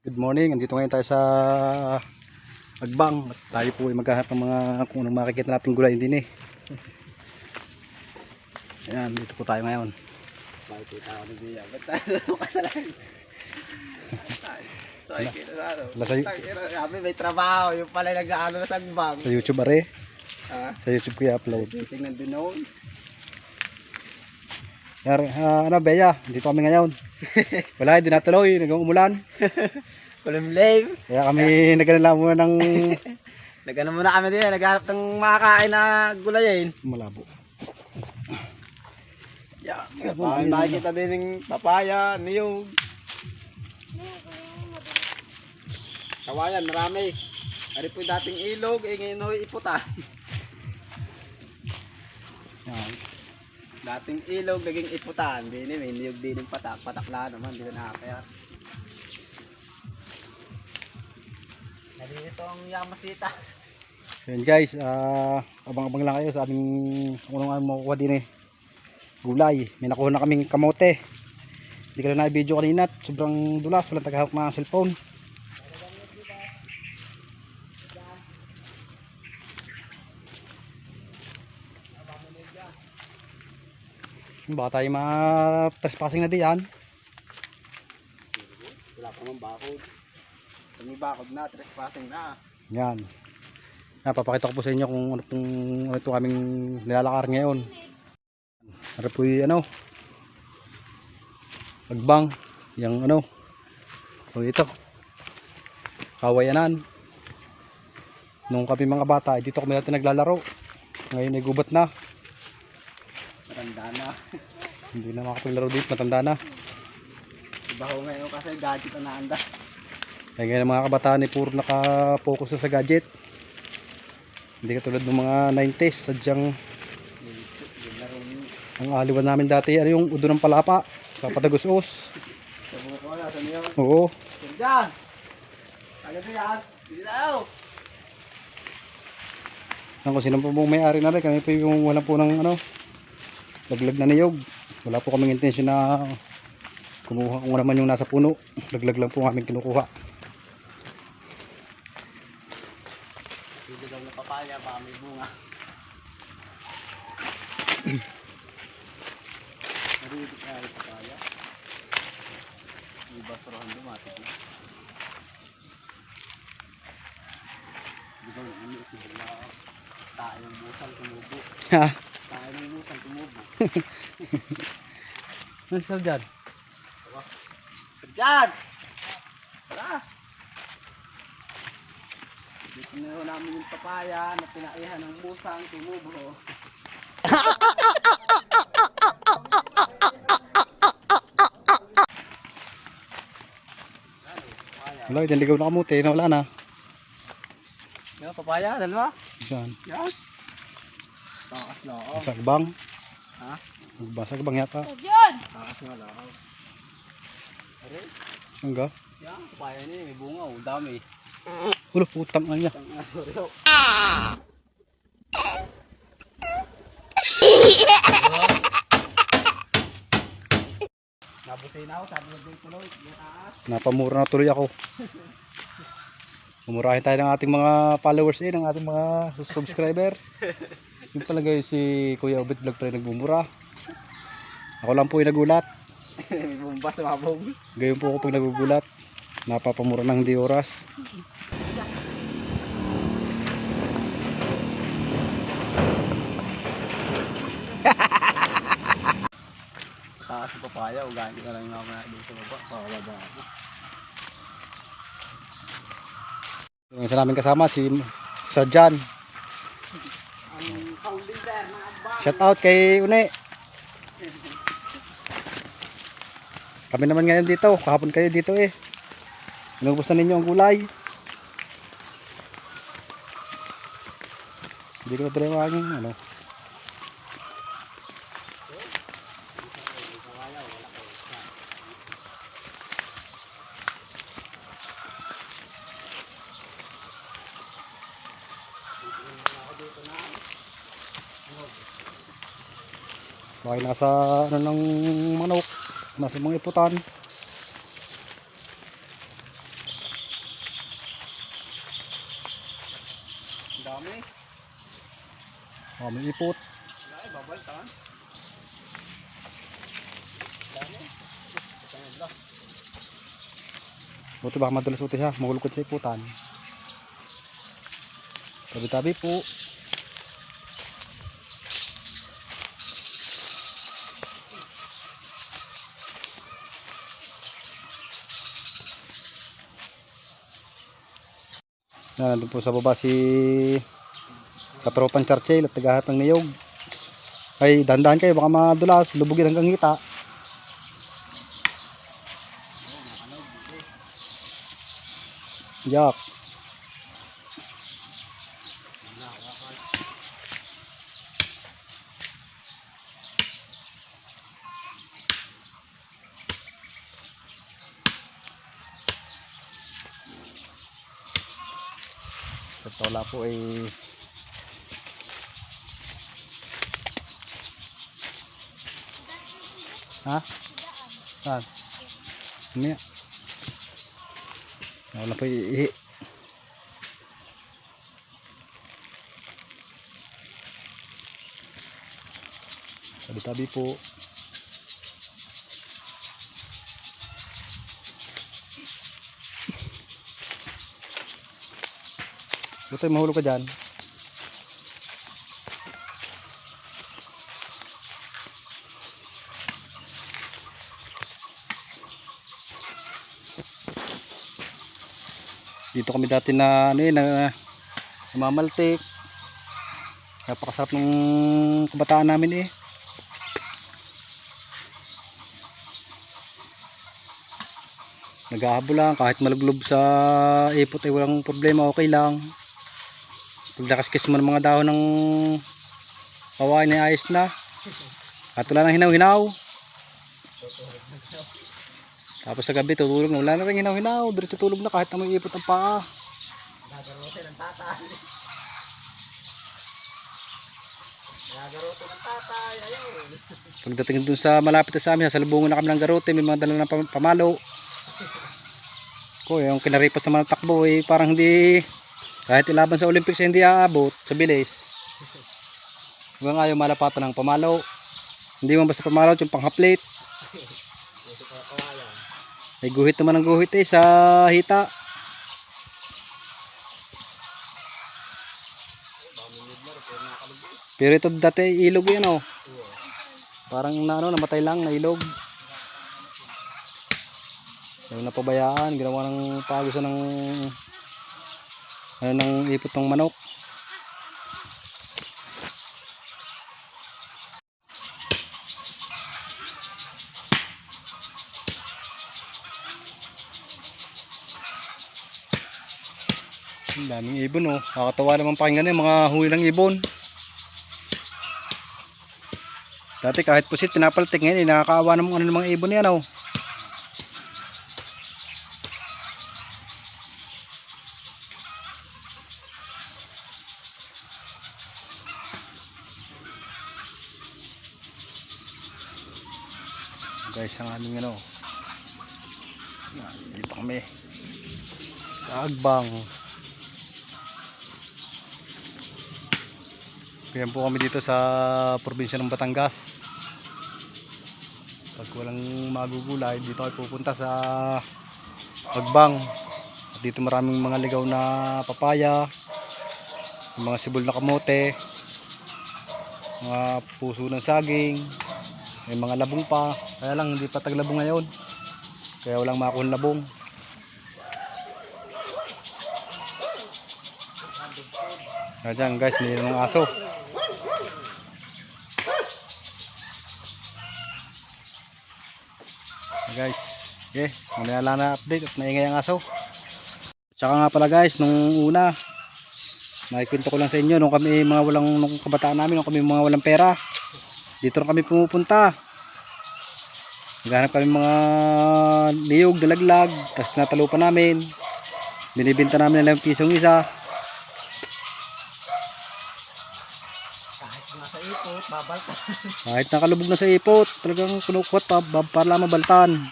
Good morning, andito ngayon tayo sa Agbang. At tayo po ay maghahanap ng mga kung anong makikita natin gulay din eh. Ayan, dito po tayo ngayon. Makikita ko ni Bia. Ba't tayo kasalan? Sabi may trabaho. Yung pala nag-aano na sa Agbang. Sa YouTube are. Ha? Sa YouTube ko i-upload. Tingnan din noon. Ano Bea, dito kami ngayon. Wala, hindi natuloy, nag-umulan. Kulimlim. Kaya kami nagkanala muna ng Nag-ano muna kami din. Naghanap ng makakain na gulayin. malabo. Yeah, Makikita din ng papaya, niyog. Kawayan, marami. Ari po dating ilog, ngayon ho'y iputan. Yan. Dating ilog, naging iputan. Di may niyog din ng patak. Patakla naman, di ko nakakaya. Nandito ang Yamasita. Yan guys, abang-abang lang kayo sa aming kung anong makukuha din eh. Gulay, may nakuha na kaming kamote. Hindi ko na na-video kanina, sobrang dulas, walang tagahawak na cellphone. Baka tayo ma-trespassing na diyan. Wala pa naman bakod. Kung may bakod na, trespassing na. Yan. Papakita ko po sa inyo kung ano ito kaming nilalakar ngayon. Ano po yung ano? Agbang. Yung ano? O ito. Kawayanan. Nung kami mga bata, dito kami natin naglalaro. Ngayon ay gubat na. Matanda na. Hindi na makapaglaro dito, matanda na. Iba ko ngayon kasi gadget na naanda. Kaya ngayon mga kabataan ay puro nakapokus na sa gadget. Hindi katulad ng mga 90s, sadyang ang aliwan namin dati, ano yung udo ng palapa, papadagos-os. Sa buko ko na, sa niyo. Oo. Diyan! Agad na yan! Hindi na ako! Kung sino po mong may-ari na rin, kami po yung wala po ng ano, laglag na niyog. Wala po kaming intensyon na kumuha kung naman yung nasa puno. Laglag lang po aming kinukuha. Hindi lang na papaya, baka may bunga. Narito ka rin papaya. May basurahan dumatik na. Hindi ba yung ano, isibig na tayo ng busang tumubo. Ha? Tayo ng busang tumubo. Ano siya dyan? Diyan! Tara! Dito na namin yung papaya na pinaihan ng musang tumubo. Wala, italigaw na kamuti, wala na. Yan, papaya, dalawa. Yan. Yan. Takas na ako. Sa Agbang. Ha? Sa Agbang yata. Takas na lang ako. Aray, Hangga. yan, papaya niya, may bunga, oh, dami. Ulo, putang na niya. Sorry, oh. Nabusay na ako, sabi mo din tuloy, yung taas. Napamura na tuloy ako. Mumurahin tayo ng ating mga followers ng ating mga subscriber. Yung pala guys, si Kuya Obit Vlog tayo nagbumura. Ako lang po yung nagulat. May bumba sa mabog. Gayon po ako pag nagugulat. Napapamura ng hindi oras. Taas sa papaya, ugali ka lang yung mamaya doon sa baba. Pakababa ako. Yung isa namin kasama, si Sarjan. Ang holding there, mga abang. Shout out kay Une. Kami naman ngayon dito. Kahapon kayo dito eh. Inubos na ninyo ang gulay. Hindi ko na dalawang ano. Bakit nasa ano ng manok, nasa mga iputan. Dami. Oh, may ipot. Wala eh, babaltan. Dami. Isang block. Buti baka madulas uti siya, mahulukot sa iputan. Tabi-tabi po. Nandun po sa baba si katropang Churchill at tagahat ng niyog. Ay, dahan-dahan kayo, baka madulas, lubugin hanggang hita. Yak. Wala po ay ha? Saan? Ano yan? Wala po ihi. Tabi-tabi po. Buti mahulog ka dyan. Dito kami dati na ano yun, na namamaltik. Napakasarap ng kabataan namin eh. Nag-ahabol lang kahit maluglob sa ipot ay walang problema, okay lang. Pag nakaskis mo ng mga dahon ng kawain ay ayos na. At wala nang hinaw-hinaw. Tapos sa gabi tutulog na, wala na rin hinaw-hinaw. Diretso tutulog na kahit na may ipot ang paa. Nagarote ng tatay. Nagarote ng tatay. Ayun. Pagdating dun sa malapit na sa amin, sasalubungan na kami ng garote. May mga dala ng pamalo. Ko, yung kinaripas naman ng takbo eh, parang hindi, kahit ilaban sa Olympics hindi aabot sa bilis. Hanggang ayaw malapatan ng pamalo. Hindi man basta pamalo, yung panghaplit. May guhit naman ng guhit eh sa hita. Pero ito dati ilog yan oh. Parang na, ano, namatay lang na ilog. Yung napabayaan, ginawa ng pagusan ng ano, ng ipot ng manok. Ang daming ibon oh. Nakakatawa naman pakinggan yung mga huli ng ibon. Dati kahit pusit pinapaltik, ngayon nakakaawa naman ng mga ibon yan oh. Guys, ang aming ano, dito kami sa Agbang. Kaya po kami dito sa probinsya ng Batangas. Pag walang magugulay, dito kayo pupunta sa Agbang. At dito maraming mga ligaw na papaya, mga sibol na kamote, mga puso ng saging, may mga labong pa. Kaya lang hindi pa taglabong ngayon, kaya walang makuhang labong. Ayan guys, mayroon ng aso. Guys, okay, mamaya lang na update at maingay ang aso. Tsaka nga pala guys, nung una nakikwento ko lang sa inyo, nung kami mga walang, nung kabataan namin, nung kami mga walang pera, dito na kami pumupunta. Naghanap kami mga niyog, dalaglag, tapos natalupan namin, binibinta namin ng 5 pisong isa. Kahit nasa ipot, babaltan. Kahit nakalubog na sa ipot, talagang kinukuhat pa para lang mabaltan.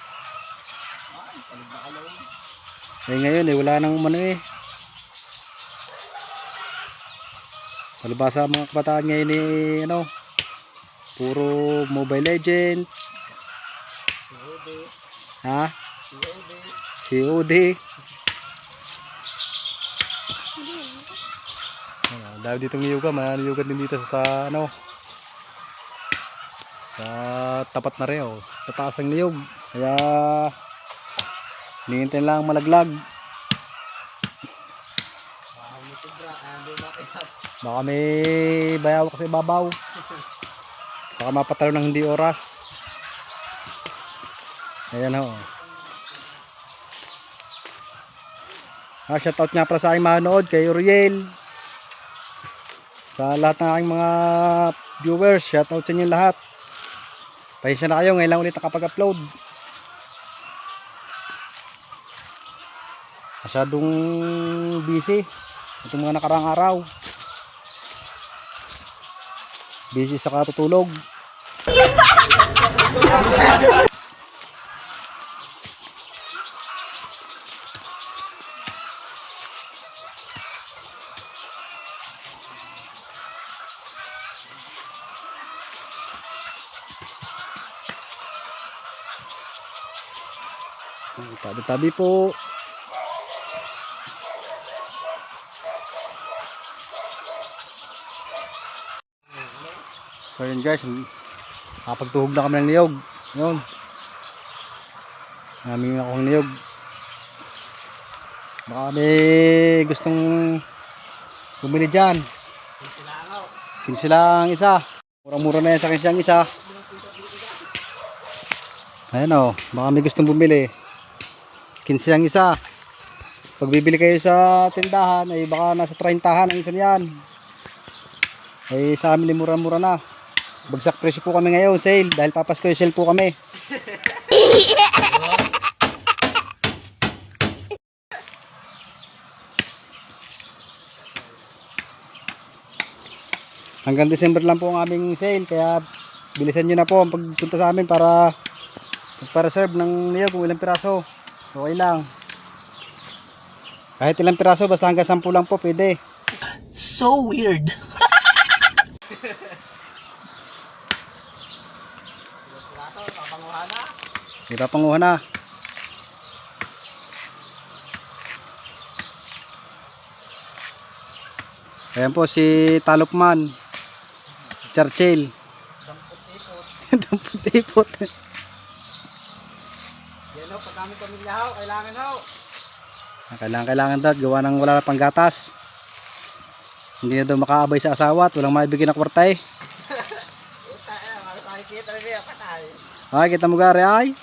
Ay, talig na kalawin. Eh ngayon eh, wala nang umano eh. Palibasa mga kabataan ngayon ano, puro Mobile Legend, COD. ha? COD. COD. Dahil dito ng yoga, mananiyugan din dito sa ano, sa tapat na rin, oh. Tataas ang niyog. Kaya hinihintay lang malaglag. Baka may bayaw kasi babaw. Baka mapatalo ng hindi oras. Ayan ho. Shoutout nga pala sa aking manood, kay Uriel. Sa lahat ng aking mga viewers, shoutout sa inyo lahat. Pasensya na kayo, ngayon lang ulit nakapag-upload. Masyadong busy itong mga nakarang araw. Busy sa katutulog. Tabi-tabi po. So yun guys, nakapagtuhog na kami ng niyog. Yun, namin akong niyog. Baka may gustong bumili dyan. 15 lang isa. Murang-mura na yan sa 15 ang isa. Ayan o, baka may gustong bumili. 15 ang isa. Pag bibili kayo sa tindahan ay baka nasa 30han ang isa niyan. Ay sa amin mura-mura na. Bagsak presyo po kami ngayon, sale, dahil papasko yung sale po kami. Hanggang December lang po ang aming sale, kaya bilisan nyo na po ang pagpunta sa amin para magpa-reserve ng niyog kung ilang piraso. Okay lang. Kahit ilang piraso, basta hanggang 10 lang po pwede. So weird. Hirap panguha na. Ayan po si Talokman, si Churchill. Dampot ipot. Yan ho, pag kami pamilya ho, kailangan ho. Kailangan daw gawa ng wala na pang gatas. Hindi na daw makaabay sa asawa at walang maibigay na kwarta eh. Makikita rin yan, patay. Ay, kita mo gari ay.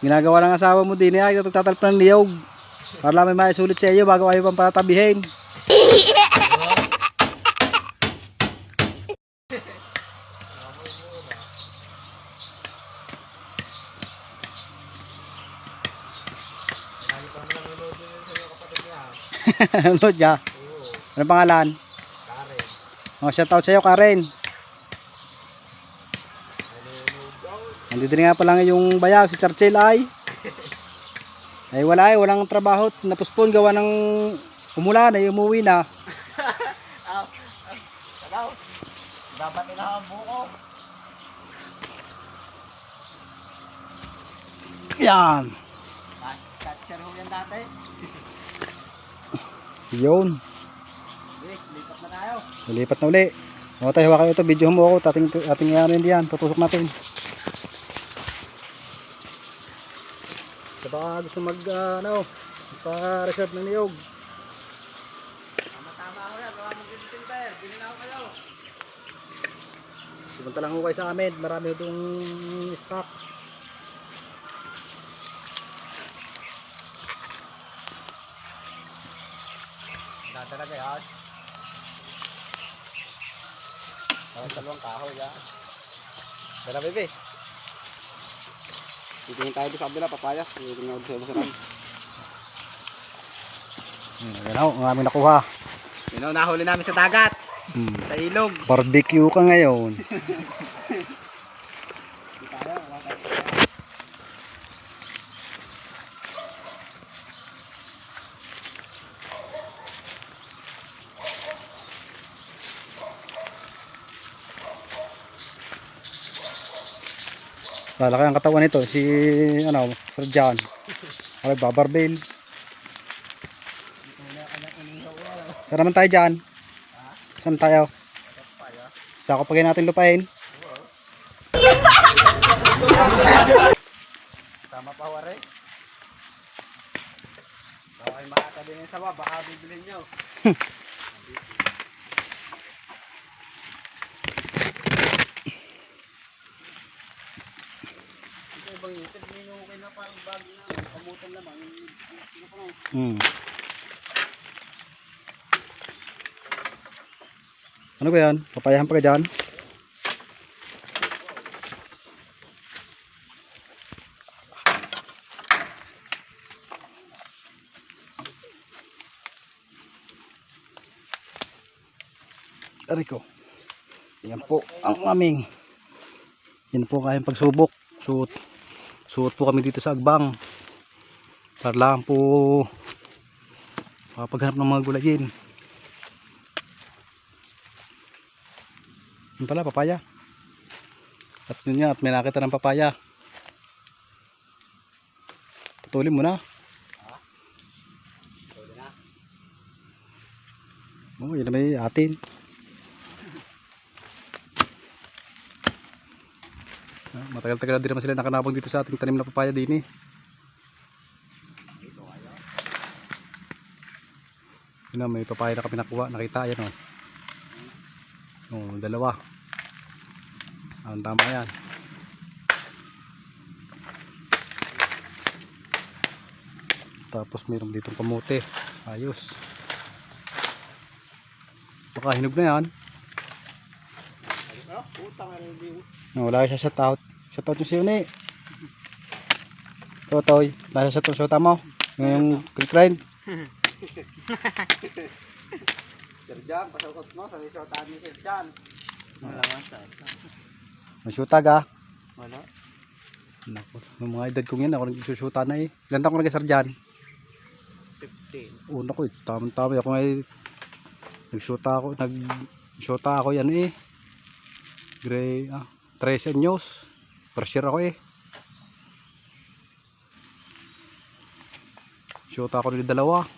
Ginagawa ng asawa mo din ay tatalpan ng niyog. Para lang may maisulit sa iyo bago kayo pang patatabihin. Ano dyan? Ano pangalan? Karen. Oh, shoutout sa iyo Karen. Nandito nga pa lang yung bayaw si Churchill ay walang trabaho, napuspon gawa ng umulan ay umuwi na. Talaw, dapat na ang buko. Yan. Catcher ho yan dati. Yun. Lipat na tayo. Lilipat na uli. O tayo, hawakan ito, video mo ako, ating yan diyan, tutusok natin. So baka gusto magpa-reserve ng niyog. Tama ako yan, gawa mong December. Bili na ako kayo. Pumunta lang ho kayo sa amin, marami itong stock. Talaga yan. Dalawang kahoy yan. Dala bebe. Titingin tayo doon sa kabila, papaya. Titingin ako doon sa basaran. Yan ho, ang aming nakuha. Yun o, nahuli namin sa dagat. Sa ilog. Barbecue ka ngayon. Lalaki ang katawan nito. Si, ano, Sir John. Ay, babarbel. Saan naman tayo dyan? Saan tayo? Saan ko pagay natin lupain? Tama pa wari. Baka kayo makatabi ng sawa, baka bibilin nyo. Ito ibang YouTube, minukay na parang bago na. Kamutan naman. Ito pa nga. Ano ba yan? Papayahan pa ka dyan? Ariko. Yan po ang aming. Yan po kayong pagsubok. Suot po kami dito sa Agbang. Para lang po makapaghanap ng mga gulayin. Yan pala, papaya. At yun nga, at may nakita ng papaya. Putulin mo na. Oh, yun na may atin. Matagal-tagal na din naman sila nakanabang dito sa ating tanim na papaya din eh. Yun na, may papaya na kami nakuha. Nakita, yan o. Oh, dalawa. Ang tama yan. Tapos mayroon ditong kamote. Ayos. Baka hinog na yan. No, wala siya shout out. Shout out yung si Uni. Totoy. Nasa shout out mo. Yung quick line. Sir John, pasukot mo sa isotaan ni Sir John. Wala nga sa ito. Masyutag ah. Wala. Naku, yung mga edad kong yan, ako nagsusuta na eh. Ilan taon ko nag-sarjan? 15. Una ko eh, tamang-tama. Ako ngay nagsuta ako yan eh. Gray, 13 anyos. First year ako eh. Shoota ako ng dalawa.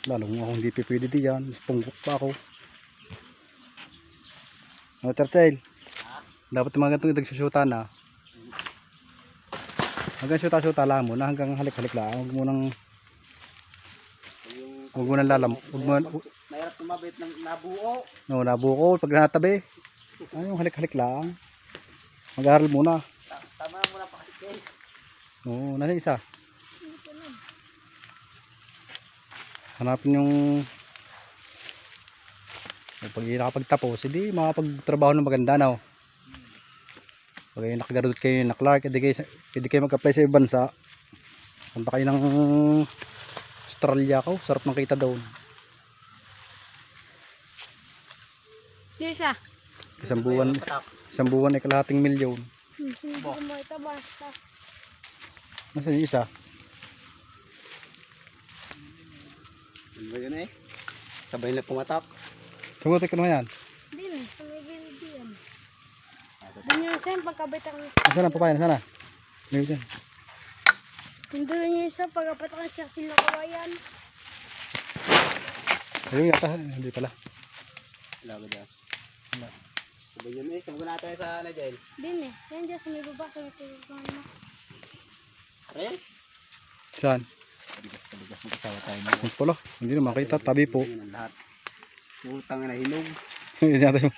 Lalong ako hindi pwede diyan. Punggok pa ako. Ano, Tertel? Dapat mga ganitong nagsusuta na. Hanggang suta-suta lang muna. Hanggang halik-halik lang. Huwag mo nang lalam. Mahirap tumabit ng nabuo. No, nabuko. Pag natabi. Ay, yung halik-halik lang. Mag-aaral muna. Tama na muna pa kasi. Oo, nasa isa. Hanapin yung pag nakapagtapos, hindi makapagtrabaho ng maganda na. Pag nakagraduate kayo na Clark, pwede kayo mag-apply sa ibang bansa. Punta kayo ng Australia ko, sarap ng kita doon. Isa. Isang buwan ay kalahating milyon. Hindi ko mo ito basta. Nasaan yung isa? Ano ba yun eh? Sabay na pumatak. Tumutik ka naman yan. Hindi na. May hindi yan. Doon yung isa yung pagkabit ang... Nasaan ang papaya? Nasaan na? Ngayon dyan. Doon yung isa pagkabit ang siya sila kawayan. Ayun yata, hindi pala. Wala ba dyan? Wala. Sabay yun eh. Sabay natin sa ano dyan. Hindi na. Yan dyan sa may baba sa may tulungan mo. Ren? Saan? Kaligas mag-asawa tayo mo. Yung pala, hindi na makita, tabi po. Yun ang lahat. Utang na hinog. Yun yata yung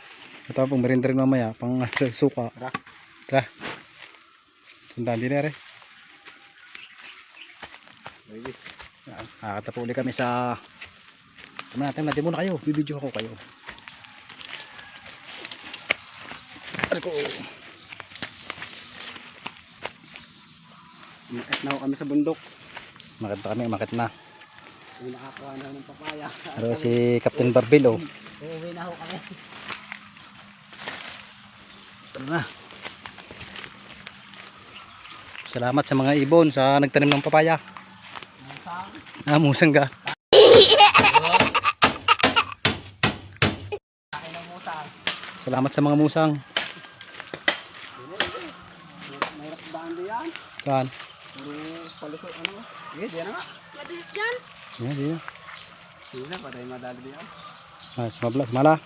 ito pong merinda rin mamaya, pang suka. Tara. Tara. Sundan din rin. Baby. Nakakatapo ulit kami sa... Tama natin muna kayo, bibidyo ako kayo. Ano ko? Umakit na ako kami sa bundok. Umakit na. Yung nakakuha na ng papaya. Pero si Captain Barbel oh. Uuwi na ako kami. Tara na. Salamat sa mga ibon sa nagtanim ng papaya. Musang ga. Salamat sa mga musang. Mahirap daan diyan. Saan? Palusot ano? Sige, diyan na nga. Mabilis dyan. Yan, yan. Sige na, patay madali diyan. Mala.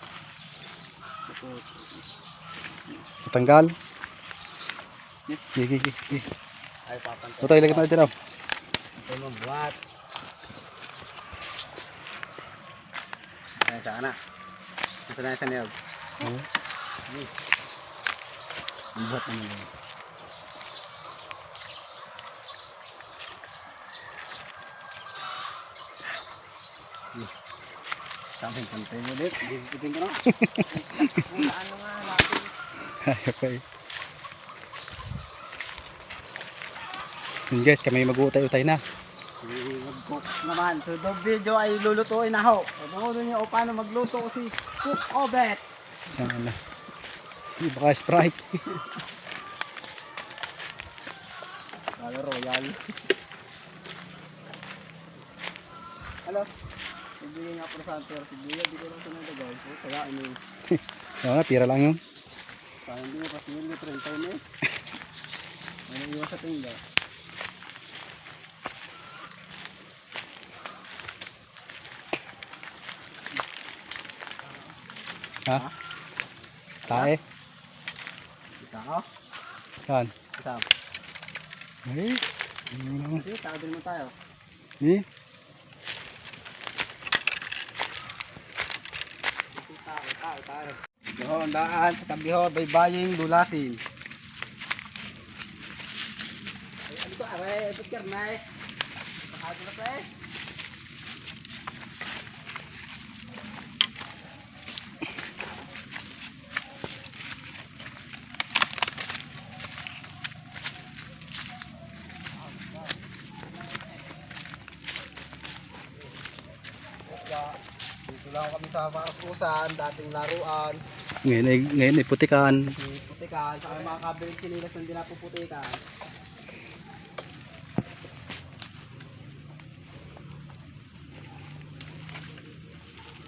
Matanggal. Gigi. Ay, papantay. Ito ilagay mo dyan. Ito mo buhat. Kaya sana. Ito na sa niyog. Ang buhat naman yun. Sabi pantay mo ulit. Gigitin ko na. Ano nga natin. Okay. Yun guys, kami mag-uutay-utay na. Mag-cook naman. So, the video ay lulutuin na ho. Panoorin niyo o paano magluto si Cook Obet. Saan na? Baka Sprite. Kala Royal. Hello. Nagbigay nga po sa pero si Buya. Di ko lang ito nagagawin po. Kaya ano yun. Pira lang yun. Sayang din yung pasilin ni 30 na eh. Ano iwas sa tinda. Ha? Tae? Isa ko? Saan? Isa. Eh? Ano naman? Sige, tao din mo tayo. Eh? Tayo. Doon, daan sa tabiho, baybaying dulasin. Ay, ano to? Aray, picture na eh. Pakado na pa eh. Dito lang kami sa Makakusan, dating laruan. Ngayon ay putikan. Putikan, saka yung mga kabiling sinilas na hindi napuputikan.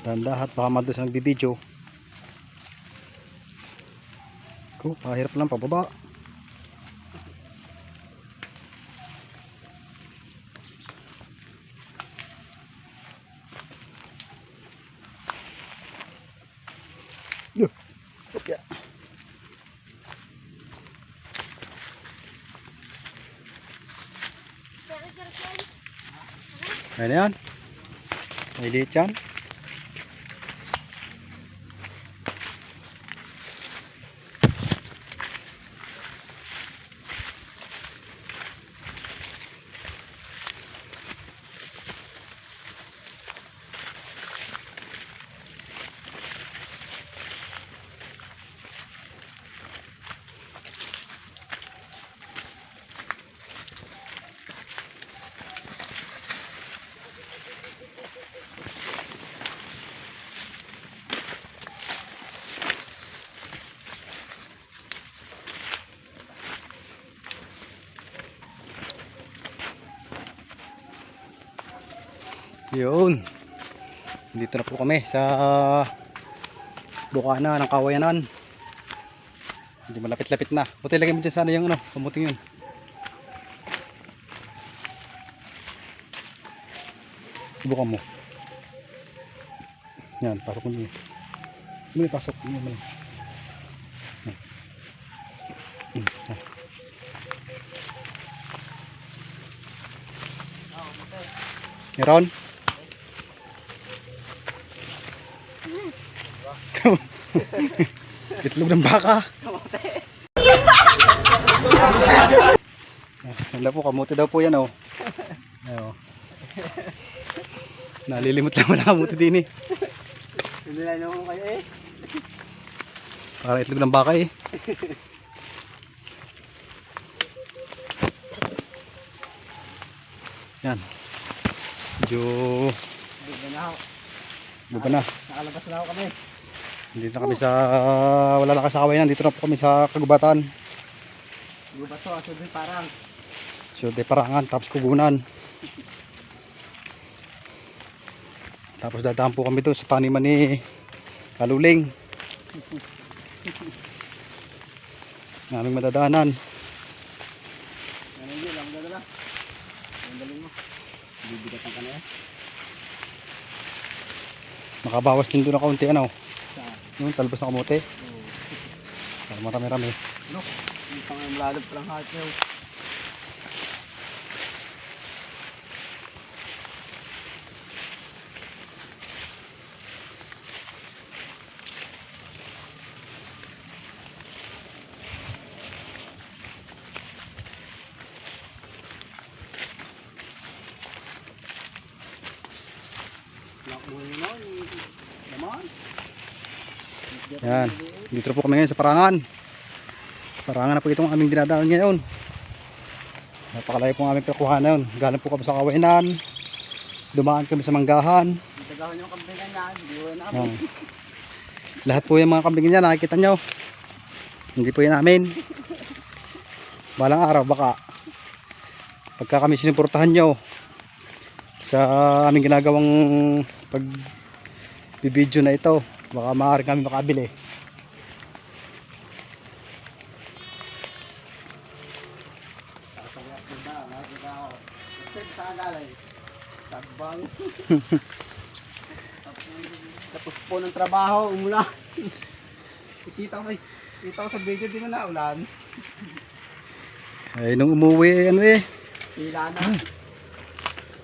Dandahat, baka madulas sa nagbibideo. Ko, pahirap lang pababa. Yo. Okay. Ayan na yan. May liit yan. Yun. Dito na po kami sa bukana ng Kawayanan. Hindi malapit-lapit na. Buti lagay mo dyan sana yung ano, kamuting yun. Subukan mo. Yan, pasok mo yun. Muli, pasok. Muli. Meron? Itlog ng baka. Wala po, kamuti daw po yan oh. Ayo. Nalilimot lang wala kamuti din eh. Hindi na naman kayo eh. Parang itlog ng baka eh. Yan. Medyo Bigyan na ako. buka na. Nakalabas na ako kami. Dito na kami sa wala na kasaway na. Dito na po kami sa kagubatan. Gubat to, aso din parang. So, de parangan, tapos kugunan. Tapos dadaan po kami doon sa taniman ni Kaluling. Naming madadaanan. Ano yun, lang dadala. Ang galing mo. Bibigatan ka na eh. Makabawas din doon na kaunti ano. Saan? Yung talbos na kamote. Oo. Para marami-rami. Ano? Yung pang lalab pa lang hot nyo. Lakmuhin mo, naman. Yan. Dito po kami ngayon sa Parangan. Parangan na po itong aming dinadaan ngayon. Napakalayo po ang aming pinakuha na yun. Galing po kami sa Kawainan. Dumaan kami sa Manggahan. Itagawin yung kambingan yan. Hindi ko na Yan. Lahat po yung mga kambing niya nakikita nyo. Hindi po yan namin. Balang araw baka pagka kami sinuportahan nyo sa aming ginagawang pag bibidyo na ito, baka maaari kami makabili. Sasagap ko na. Nakikita ko. Kasi saan galing? Tagbang. Tapos po ng trabaho, umulan. Kita ko sa video, di mo na ulan. Ay nung umuwi ano eh, Tila na.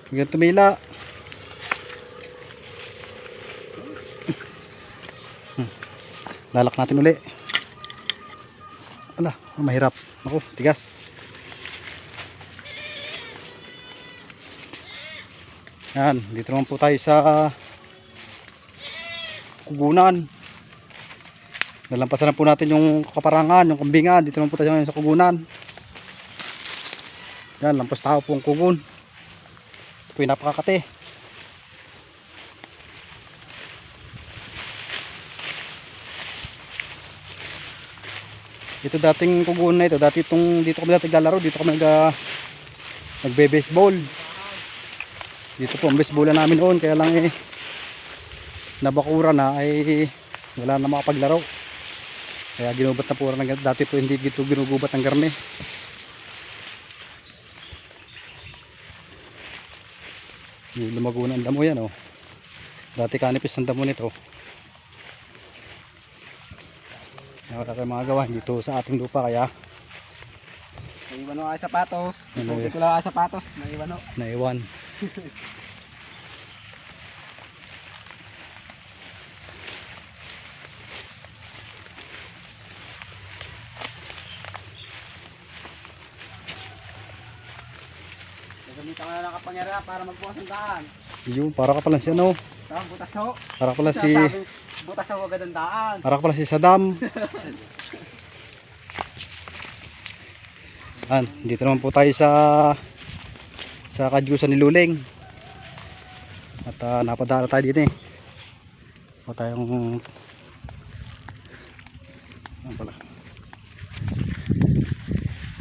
hanggang tumila. Lalak natin uli. Ala, mahirap. Ako, tigas. Yan, dito naman po tayo sa Kugunan. Nalampasan na po natin yung Kaparangan, yung Kambingan. Dito naman po tayo ngayon sa Kugunan. Yan, lampas tao po ang Kugun. Ito po yung napakakate. Ito dating Kugun na ito. Dito kami dati naglalaro. Dito kami nagbe-baseball. Dito po ang baseball namin noon. Kaya lang nabakura na ay wala na makapaglaro. Kaya ginubat na po ng dati po hindi dito ginugubat ng garne. Lumago na ang damo yan oh. Dati kanipis ang damo nito. Wala kayong mga gawa dito sa ating lupa kaya Naiwan ako sapatos. Ano Suti yun? ko lang ako sapatos. Naiwan ako. naiwan. Gagamitan ko na ng kapangyarihan para magbukas ng daan. Yun, para ka pala si ano, Tama, butas ho. para ka pala si Sasabing, butas ho agad ang daan. para ka pala si Saddam. Yan, dito naman po tayo sa kadyusan ni Luling. At napadala tayo dito eh. O tayong ano pala.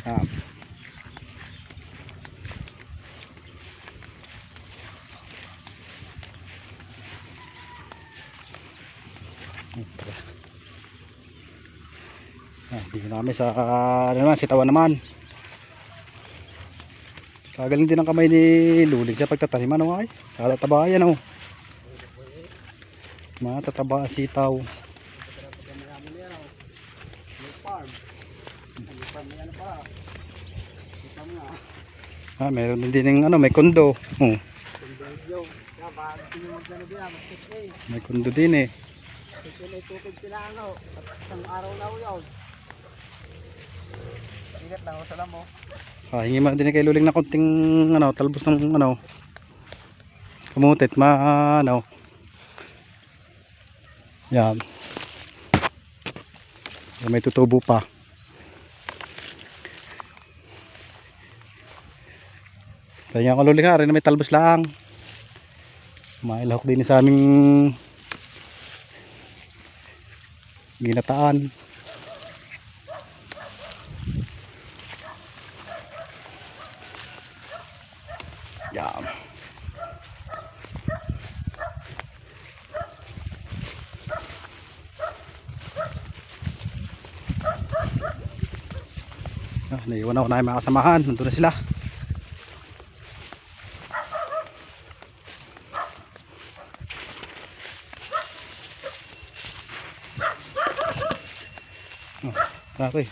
Yan. Dito na kami sa ano naman, sitawan naman. Kagaling din ang kamay ni Luling sa pagtatanim ano ay. Tatataba yan oh. Matataba ang sitaw. Farm. Farm na yan pa. Kita mo nga. Meron din ng ano, may kondo. Oh, Yo, kaya ba gusto nyo maglano din mag-tip eh. may kondo din eh. Ito na itutog sila ano. Isang araw na yun. Ingat lang ako sa lamo. Hingi man din kay Luling na konting ano, talbos ng ano. Kamutit ano. Yan. May tutubo pa. Kaya nga Luling rin na may talbos lang. Mailahok din sa aming Ginataan. Yan. Naiwan ako na yung mga kasamahan. Nandun na sila. Grabe.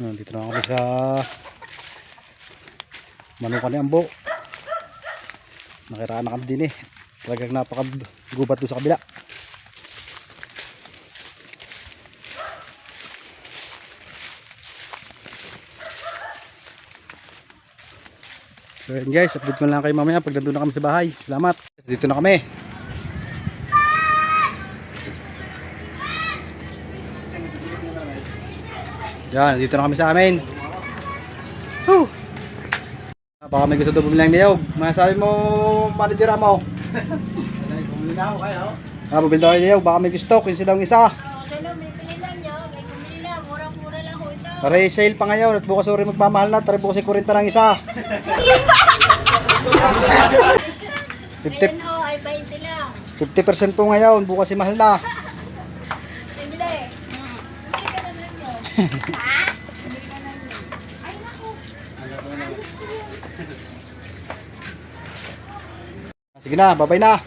Dito na kami sa Manukan ni Ambo. Nakiraan na kami din eh. Talagang napakagubat doon sa kabila. So yun guys, update ko lang kayo mamaya pag nandun na kami sa bahay. Salamat. Dito na kami. Yan, dito na kami sa amin. Woo! Baka may gusto doon bumili ng niyog. Masasabi mo, manager mo. Bumili na ako kayo. Bumili daw ng niyog. Baka may gusto. 15 daw ang isa. Sino may pilihan nyo? May pumili na. Murang-mura lang ho ito. Pare sale pa ngayon. At bukas uri magmamahal na. Tari bukas 40 ng isa. 50, Ngayon ho ay 20 lang. 50% po ngayon. Bukas si mahal na. Bibili. Bibili ka na nyo. Ha? Bibili ka na nyo. Ay naku. Sige na, babay na.